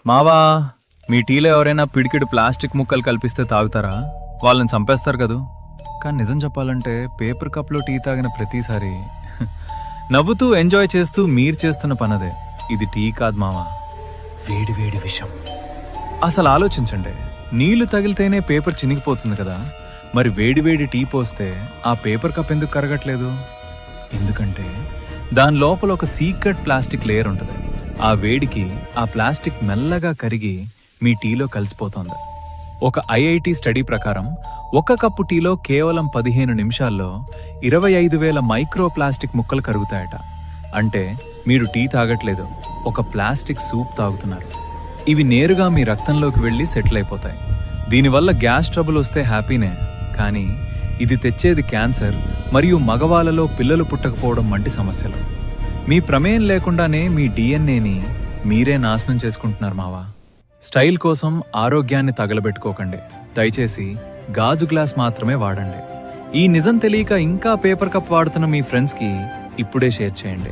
మావా, మీ టీలో ఎవరైనా పిడికిడు ప్లాస్టిక్ ముక్కలు కల్పిస్తే తాగుతారా? వాళ్ళని చంపేస్తారు కదూ. కానీ నిజం చెప్పాలంటే పేపర్ కప్లో టీ తాగిన ప్రతిసారి నవ్వుతూ ఎంజాయ్ చేస్తూ మీరు చేస్తున్న పనదే. ఇది టీ కాదు మావా, వేడి వేడి విషం. అసలు ఆలోచించండి, నీళ్లు తగిలితేనే పేపర్ చినిగిపోతుంది కదా, మరి వేడి వేడి టీ పోస్తే ఆ పేపర్ కప్ ఎందుకు కరగట్లేదు? ఎందుకంటే దాని లోపల ఒక సీక్రెట్ ప్లాస్టిక్ లేయర్ ఉంటుంది. ఆ వేడికి ఆ ప్లాస్టిక్ మెల్లగా కరిగి మీ టీలో కలిసిపోతుంది. ఒక ఐఐటి స్టడీ ప్రకారం ఒక కప్పు టీలో కేవలం 15 నిమిషాల్లో 25,000 మైక్రో ప్లాస్టిక్ ముక్కలు కరుగుతాయట. అంటే మీరు టీ తాగట్లేదు, ఒక ప్లాస్టిక్ సూప్ తాగుతున్నారు. ఇవి నేరుగా మీ రక్తంలోకి వెళ్ళి సెటిల్ అయిపోతాయి. దీనివల్ల గ్యాస్ ట్రబుల్ వస్తే హ్యాపీనే, కానీ ఇది తెచ్చేది క్యాన్సర్ మరియు మగవాళ్ళలో పిల్లలు పుట్టకపోవడం వంటి సమస్యలు. మీ ప్రమేయం లేకుండానే మీ డిఎన్ఏని మీరే నాశనం చేసుకుంటున్నారు మావా. స్టైల్ కోసం ఆరోగ్యాన్ని తగలబెట్టుకోకండి. దయచేసి గాజు గ్లాస్ మాత్రమే వాడండి. ఈ నిజం తెలియక ఇంకా పేపర్ కప్ వాడుతున్న మీ ఫ్రెండ్స్కి ఇప్పుడే షేర్ చేయండి.